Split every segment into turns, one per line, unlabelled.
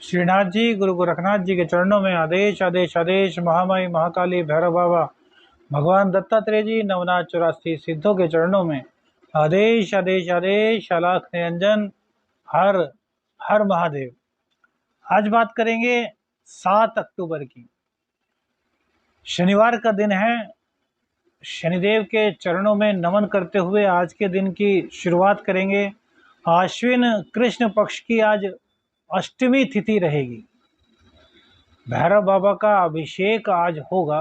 श्रीनाथ जी गुरु गोरखनाथ जी के चरणों में आदेश आदेश आदेश। महामाई महाकाली भैरव बाबा भगवान दत्तात्रेय जी नवनाथ 84 सिद्धों के चरणों में आदेश आदेश आदेश। अलाख निरंजन हर हर महादेव। आज बात करेंगे 7 अक्टूबर की। शनिवार का दिन है। शनिदेव के चरणों में नमन करते हुए आज के दिन की शुरुआत करेंगे। आश्विन कृष्ण पक्ष की आज अष्टमी तिथि रहेगी। भैरव बाबा का अभिषेक आज होगा।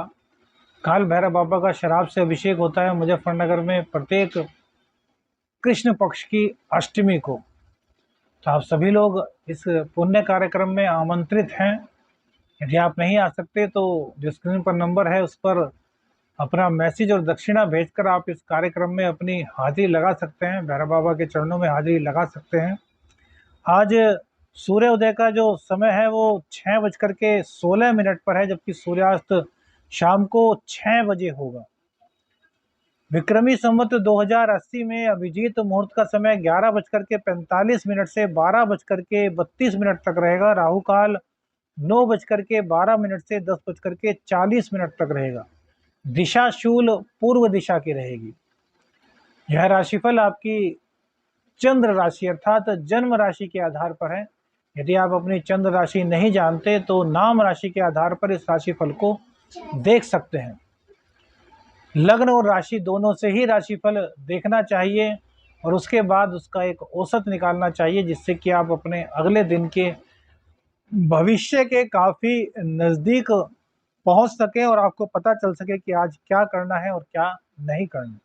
काल भैरव बाबा का शराब से अभिषेक होता है मुजफ्फरनगर में प्रत्येक कृष्ण पक्ष की अष्टमी को। तो आप सभी लोग इस पुण्य कार्यक्रम में आमंत्रित हैं। यदि आप नहीं आ सकते तो जो स्क्रीन पर नंबर है उस पर अपना मैसेज और दक्षिणा भेजकर आप इस कार्यक्रम में अपनी हाजिरी लगा सकते हैं, भैरव बाबा के चरणों में हाजिरी लगा सकते हैं। आज सूर्योदय का जो समय है वो 6:16 पर है, जबकि सूर्यास्त शाम को 6 बजे होगा। विक्रमी संवत 2080 में अभिजीत मुहूर्त का समय 11:45 से 12:32 तक रहेगा। राहु काल 9:12 से 10:40 तक रहेगा। दिशा शूल पूर्व दिशा की रहेगी। यह राशिफल आपकी चंद्र राशि अर्थात जन्म राशि के आधार पर है। यदि आप अपनी चंद्र राशि नहीं जानते तो नाम राशि के आधार पर इस राशिफल को देख सकते हैं। लग्न और राशि दोनों से ही राशिफल देखना चाहिए और उसके बाद उसका एक औसत निकालना चाहिए, जिससे कि आप अपने अगले दिन के भविष्य के काफ़ी नज़दीक पहुंच सकें और आपको पता चल सके कि आज क्या करना है और क्या नहीं करना।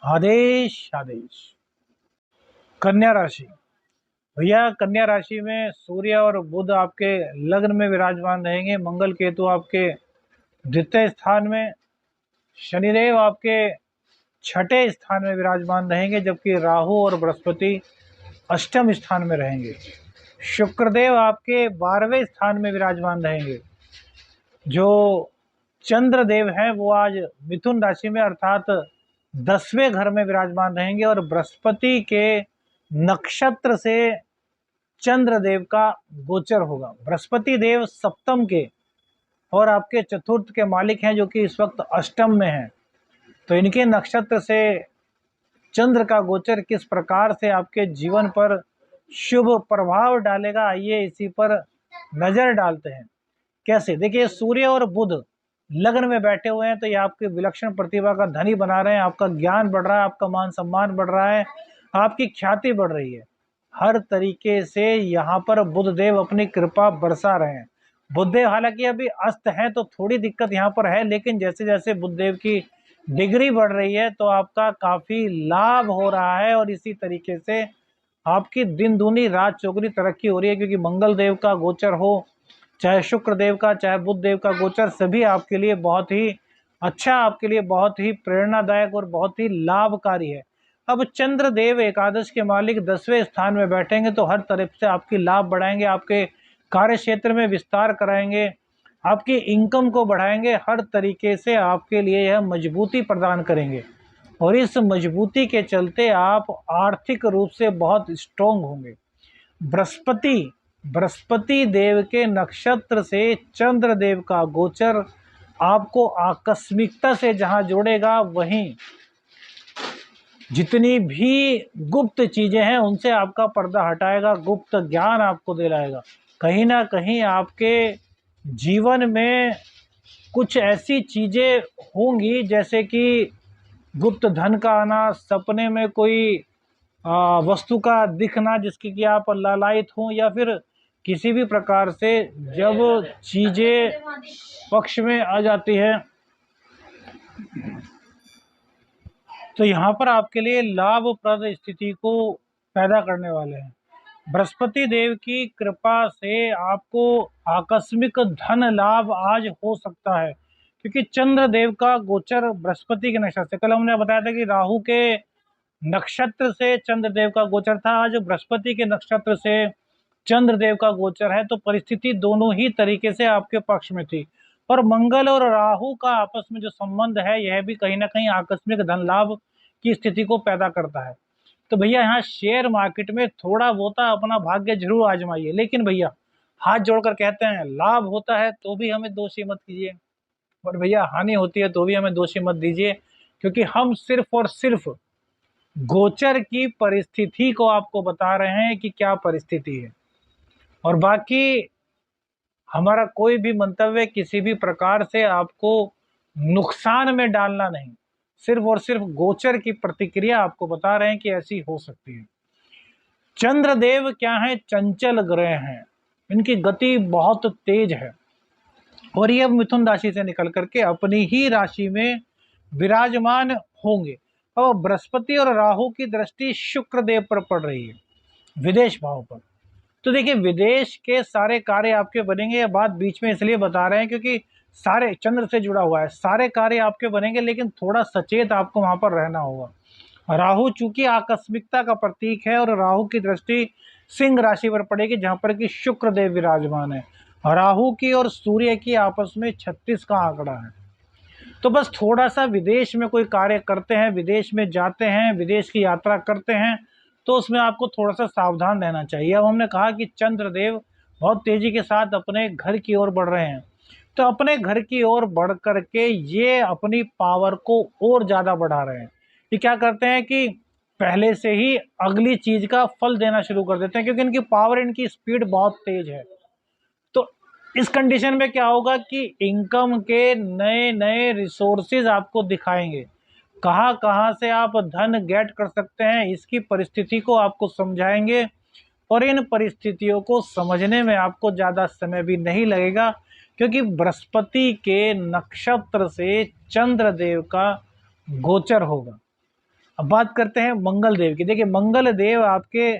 आदेश आदेश। कन्या राशि। भैया कन्या राशि में सूर्य और बुध आपके लग्न में विराजमान रहेंगे। मंगल केतु आपके द्वितीय स्थान में, शनिदेव आपके छठे स्थान में विराजमान रहेंगे, जबकि राहु और बृहस्पति अष्टम स्थान में रहेंगे। शुक्रदेव आपके 12वें स्थान में विराजमान रहेंगे। जो चंद्रदेव हैं वो आज मिथुन राशि में अर्थात 10वें घर में विराजमान रहेंगे और बृहस्पति के नक्षत्र से चंद्रदेव का गोचर होगा। बृहस्पति देव सप्तम के और आपके चतुर्थ के मालिक हैं, जो कि इस वक्त अष्टम में हैं। तो इनके नक्षत्र से चंद्र का गोचर किस प्रकार से आपके जीवन पर शुभ प्रभाव डालेगा, आइए इसी पर नजर डालते हैं। कैसे? देखिए, सूर्य और बुध लग्न में बैठे हुए हैं तो ये आपके विलक्षण प्रतिभा का धनी बना रहे हैं। आपका ज्ञान बढ़ रहा है, आपका मान सम्मान बढ़ रहा है, आपकी ख्याति बढ़ रही है। हर तरीके से यहाँ पर बुधदेव अपनी कृपा बरसा रहे हैं। बुधदेव हालांकि अभी अस्त हैं तो थोड़ी दिक्कत यहाँ पर है, लेकिन जैसे जैसे बुधदेव की डिग्री बढ़ रही है तो आपका काफी लाभ हो रहा है और इसी तरीके से आपकी दिन दूनी रात चौगुनी तरक्की हो रही है, क्योंकि मंगल देव का गोचर हो, चाहे शुक्र देव का, चाहे बुध देव का गोचर, सभी आपके लिए बहुत ही अच्छा, आपके लिए बहुत ही प्रेरणादायक और बहुत ही लाभकारी है। अब चंद्र देव एकादश के मालिक 10वें स्थान में बैठेंगे तो हर तरफ से आपकी लाभ बढ़ाएंगे, आपके कार्य क्षेत्र में विस्तार कराएंगे, आपकी इनकम को बढ़ाएंगे, हर तरीके से आपके लिए यह मजबूती प्रदान करेंगे और इस मजबूती के चलते आप आर्थिक रूप से बहुत स्ट्रोंग होंगे। बृहस्पति देव के नक्षत्र से चंद्र देव का गोचर आपको आकस्मिकता से जहां जोड़ेगा, वहीं जितनी भी गुप्त चीजें हैं उनसे आपका पर्दा हटाएगा, गुप्त ज्ञान आपको दिलाएगा। कहीं ना कहीं आपके जीवन में कुछ ऐसी चीजें होंगी जैसे कि गुप्त धन का आना, सपने में कोई वस्तु का दिखना जिसकी कि आप लालायित हों, या फिर किसी भी प्रकार से जब चीजें पक्ष में आ जाती है तो यहाँ पर आपके लिए लाभप्रद स्थिति को पैदा करने वाले हैं। बृहस्पति देव की कृपा से आपको आकस्मिक धन लाभ आज हो सकता है, क्योंकि चंद्र देव का गोचर बृहस्पति के नक्षत्र से, कल हमने बताया था कि राहु के नक्षत्र से चंद्र देव का गोचर था, आज बृहस्पति के नक्षत्र से चंद्र देव का गोचर है। तो परिस्थिति दोनों ही तरीके से आपके पक्ष में थी और मंगल और राहु का आपस में जो संबंध है यह भी कहीं ना कहीं आकस्मिक धन लाभ की स्थिति को पैदा करता है। तो भैया यहाँ शेयर मार्केट में थोड़ा बहुत अपना भाग्य जरूर आजमाइए, लेकिन भैया हाथ जोड़कर कहते हैं लाभ होता है तो भी हमें दोषी मत कीजिए, और भैया हानि होती है तो भी हमें दोषी मत दीजिए, क्योंकि हम सिर्फ और सिर्फ गोचर की परिस्थिति को आपको बता रहे हैं कि क्या परिस्थिति है, और बाकी हमारा कोई भी मंतव्य किसी भी प्रकार से आपको नुकसान में डालना नहीं, सिर्फ और सिर्फ गोचर की प्रतिक्रिया आपको बता रहे हैं कि ऐसी हो सकती है। चंद्रदेव क्या है? चंचल ग्रह हैं, इनकी गति बहुत तेज है, और ये मिथुन राशि से निकल करके अपनी ही राशि में विराजमान होंगे। और बृहस्पति और राहु की दृष्टि शुक्र देव पर पड़ रही है, विदेश भाव पर। तो देखिए विदेश के सारे कार्य आपके बनेंगे। ये बात बीच में इसलिए बता रहे हैं क्योंकि सारे चंद्र से जुड़ा हुआ है, सारे कार्य आपके बनेंगे, लेकिन थोड़ा सचेत आपको वहां पर रहना होगा। राहु चूंकि आकस्मिकता का प्रतीक है, और राहु की दृष्टि सिंह राशि पर पड़ेगी जहां पर कि शुक्र देव विराजमान है। राहु की और सूर्य की आपस में 36 का आंकड़ा है। तो बस थोड़ा सा विदेश में कोई कार्य करते हैं, विदेश में जाते हैं, विदेश की यात्रा करते हैं, तो उसमें आपको थोड़ा सा सावधान रहना चाहिए। अब हमने कहा कि चंद्रदेव बहुत तेजी के साथ अपने घर की ओर बढ़ रहे हैं, तो अपने घर की ओर बढ़ करके ये अपनी पावर को और ज़्यादा बढ़ा रहे हैं। ये क्या करते हैं कि पहले से ही अगली चीज का फल देना शुरू कर देते हैं, क्योंकि इनकी पावर, इनकी स्पीड बहुत तेज है। तो इस कंडीशन में क्या होगा कि इनकम के नए नए रिसोर्सेज आपको दिखाएंगे, कहाँ कहाँ से आप धन गेट कर सकते हैं इसकी परिस्थिति को आपको समझाएंगे, और इन परिस्थितियों को समझने में आपको ज़्यादा समय भी नहीं लगेगा, क्योंकि बृहस्पति के नक्षत्र से चंद्रदेव का गोचर होगा। अब बात करते हैं मंगल देव की। देखिए मंगल देव आपके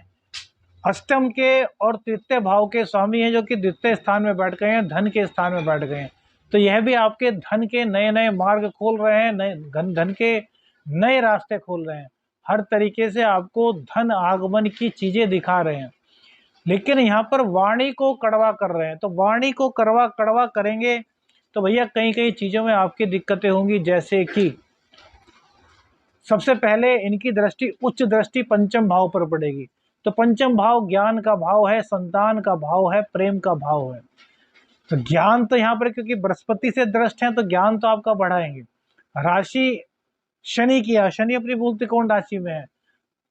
अष्टम के और तृतीय भाव के स्वामी हैं, जो कि द्वितीय स्थान में बैठ गए हैं, धन के स्थान में बैठ गए हैं। तो यह भी आपके धन के नए नए मार्ग खोल रहे हैं, नए धन के नए रास्ते खोल रहे हैं, हर तरीके से आपको धन आगमन की चीजें दिखा रहे हैं। लेकिन यहाँ पर वाणी को कड़वा कर रहे हैं, तो वाणी को कड़वा कड़वा करेंगे तो भैया कई कई चीजों में आपकी दिक्कतें होंगी। जैसे कि सबसे पहले इनकी दृष्टि, उच्च दृष्टि पंचम भाव पर पड़ेगी। तो पंचम भाव ज्ञान का भाव है, संतान का भाव है, प्रेम का भाव है। तो ज्ञान तो यहाँ पर क्योंकि बृहस्पति से दृष्ट है, तो ज्ञान तो आपका बढ़ाएंगे। राशि शनि की है, शनि अपनी मूल त्रिकोण राशि में है,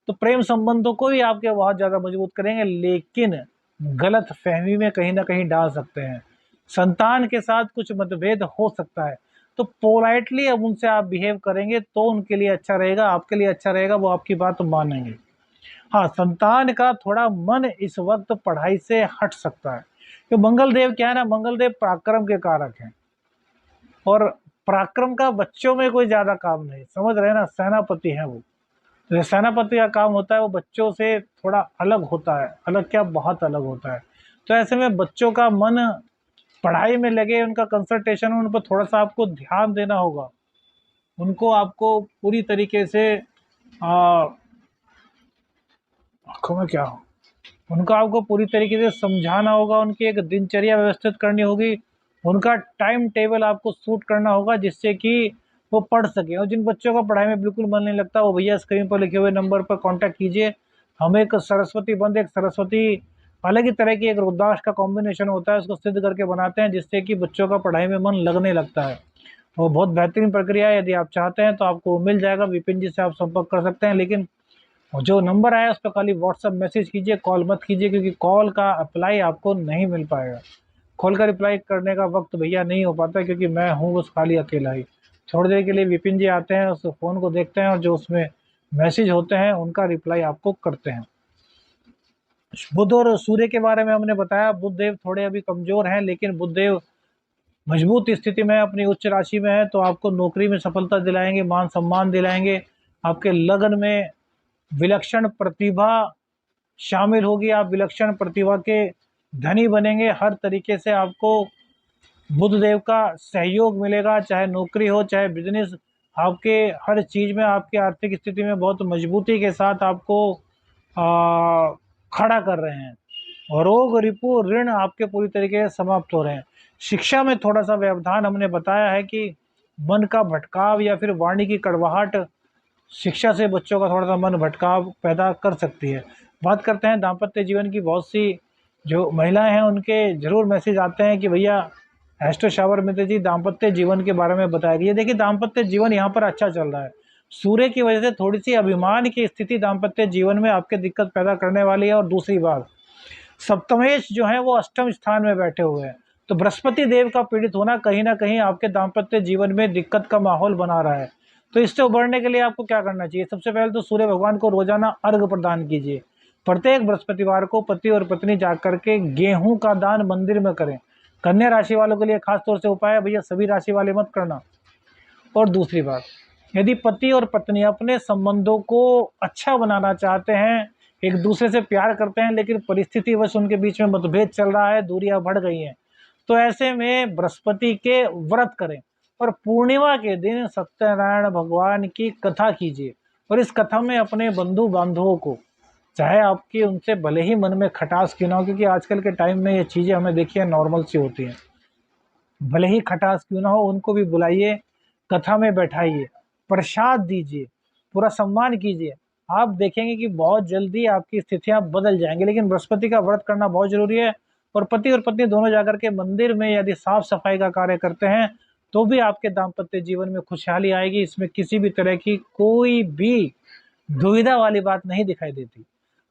तो प्रेम संबंधों को भी आपके बहुत ज्यादा मजबूत करेंगे, लेकिन गलत फहमी में कहीं ना कहीं डाल सकते हैं। संतान के साथ कुछ मतभेद हो सकता है, तो पोलाइटली अब उनसे आप बिहेव करेंगे तो उनके लिए अच्छा रहेगा, आपके लिए अच्छा रहेगा, वो आपकी बात मानेंगे। हाँ, संतान का थोड़ा मन इस वक्त पढ़ाई से हट सकता है, तो मंगल देव क्या है ना, मंगल देव पराक्रम के कारक हैं, और पराक्रम का बच्चों में कोई ज्यादा काम नहीं, समझ रहे हैं ना, सेनापति हैं वो। तो सेनापति का काम होता है वो बच्चों से थोड़ा अलग होता है, अलग क्या, बहुत अलग होता है। तो ऐसे में बच्चों का मन पढ़ाई में लगे, उनका कंसंट्रेशन, उन पर थोड़ा सा आपको ध्यान देना होगा, उनको आपको पूरी तरीके से आंखों में क्या हो, उनको आपको पूरी तरीके से समझाना होगा, उनकी एक दिनचर्या व्यवस्थित करनी होगी, उनका टाइम टेबल आपको सूट करना होगा, जिससे कि वो पढ़ सके। और जिन बच्चों का पढ़ाई में बिल्कुल मन नहीं लगता, वो भैया स्क्रीन पर लिखे हुए नंबर पर कांटेक्ट कीजिए। हम एक सरस्वती बंद, एक सरस्वती अलग ही तरह की एक रुद्राक्ष का कॉम्बिनेशन होता है, उसको सिद्ध करके बनाते हैं, जिससे कि बच्चों का पढ़ाई में मन लगने लगता है। वो बहुत बेहतरीन प्रक्रिया है, यदि आप चाहते हैं तो आपको मिल जाएगा। विपिन जी से आप संपर्क कर सकते हैं, लेकिन जो नंबर आया उस पर खाली व्हाट्सअप मैसेज कीजिए, कॉल मत कीजिए, क्योंकि कॉल का अप्लाई आपको नहीं मिल पाएगा। कॉल का रिप्लाई करने का वक्त भैया नहीं हो पाता, क्योंकि मैं हूँ बस खाली अकेला ही। थोड़ी देर के लिए विपिन जी आते हैं, उस फ़ोन को देखते हैं, और जो उसमें मैसेज होते हैं उनका रिप्लाई आपको करते हैं। बुध और सूर्य के बारे में हमने बताया, बुध देव थोड़े अभी कमजोर हैं, लेकिन बुध देव मजबूत स्थिति में है, अपनी उच्च राशि में है, तो आपको नौकरी में सफलता दिलाएंगे, मान सम्मान दिलाएंगे, आपके लगन में विलक्षण प्रतिभा शामिल होगी, आप विलक्षण प्रतिभा के धनी बनेंगे। हर तरीके से आपको बुध देव का सहयोग मिलेगा, चाहे नौकरी हो चाहे बिजनेस, आपके हर चीज में, आपकी आर्थिक स्थिति में बहुत मजबूती के साथ आपको खड़ा कर रहे हैं, और रोग रिपु ऋण आपके पूरी तरीके से समाप्त हो रहे हैं। शिक्षा में थोड़ा सा व्यवधान हमने बताया है कि मन का भटकाव या फिर वाणी की कड़वाहट शिक्षा से बच्चों का थोड़ा सा मन भटकाव पैदा कर सकती है। बात करते हैं दाम्पत्य जीवन की। बहुत सी जो महिलाएं हैं उनके ज़रूर मैसेज आते हैं कि भैया एस्ट्रो शावर मित्र जी दाम्पत्य जीवन के बारे में बताया। ये देखिए दाम्पत्य जीवन यहाँ पर अच्छा चल रहा है। सूर्य की वजह से थोड़ी सी अभिमान की स्थिति दाम्पत्य जीवन में आपके दिक्कत पैदा करने वाली है। और दूसरी बात, सप्तमेश जो है वो अष्टम स्थान में बैठे हुए हैं, तो बृहस्पति देव का पीड़ित होना कहीं ना कहीं आपके दाम्पत्य जीवन में दिक्कत का माहौल बना रहा है। तो इससे उबरने के लिए आपको क्या करना चाहिए? सबसे पहले तो सूर्य भगवान को रोजाना अर्घ प्रदान कीजिए। प्रत्येक बृहस्पतिवार को पति और पत्नी जाकर के गेहूं का दान मंदिर में करें। कन्या राशि वालों के लिए खास तौर से उपाय है, भैया सभी राशि वाले मत करना। और दूसरी बात, यदि पति और पत्नी अपने संबंधों को अच्छा बनाना चाहते हैं, एक दूसरे से प्यार करते हैं, लेकिन परिस्थिति वश उनके बीच में मतभेद चल रहा है, दूरियां बढ़ गई हैं, तो ऐसे में बृहस्पति के व्रत करें और पूर्णिमा के दिन सत्यनारायण भगवान की कथा कीजिए। और इस कथा में अपने बंधु बांधवों को, चाहे आपकी उनसे भले ही मन में खटास क्यों ना हो, क्योंकि आजकल के टाइम में ये चीज़ें हमें देखिए नॉर्मल सी होती हैं, भले ही खटास क्यों ना हो, उनको भी बुलाइए, कथा में बैठाइए, प्रसाद दीजिए, पूरा सम्मान कीजिए। आप देखेंगे कि बहुत जल्दी आपकी स्थितियां बदल जाएंगी। लेकिन बृहस्पति का व्रत करना बहुत जरूरी है। और पति और पत्नी दोनों जाकर के मंदिर में यदि साफ सफाई का कार्य करते हैं तो भी आपके दाम्पत्य जीवन में खुशहाली आएगी। इसमें किसी भी तरह की कोई भी दुविधा वाली बात नहीं दिखाई देती।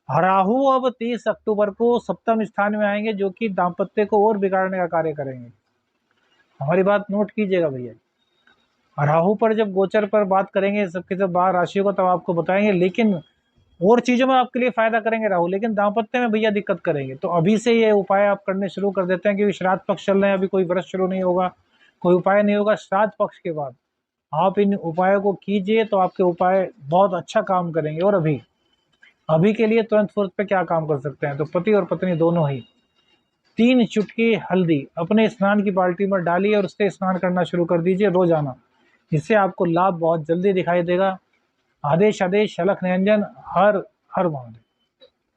राहु अब 30 अक्टूबर को सप्तम स्थान में आएंगे, जो कि दाम्पत्य को और बिगाड़ने का कार्य करेंगे। हमारी बात नोट कीजिएगा भैया। राहु पर जब गोचर पर बात करेंगे सबके सब 12 राशियों को, तब आपको बताएंगे। लेकिन और चीज़ों में आपके लिए फायदा करेंगे राहु, लेकिन दाम्पत्य में भैया दिक्कत करेंगे। तो अभी से ये उपाय आप करने शुरू कर देते हैं, क्योंकि श्राद्ध पक्ष चल रहे हैं, अभी कोई व्रत शुरू नहीं होगा, कोई उपाय नहीं होगा। श्राद्ध पक्ष के बाद आप इन उपायों को कीजिए तो आपके उपाय बहुत अच्छा काम करेंगे। और अभी के लिए तुरंत फुर्त पे क्या काम कर सकते हैं, तो पति और पत्नी दोनों ही 3 चुटकी हल्दी अपने स्नान की बाल्टी में डालिए और उससे स्नान करना शुरू कर दीजिए रोजाना। इससे आपको लाभ बहुत जल्दी दिखाई देगा। आदेश आदेश शलख निरंजन, हर हर महादेव।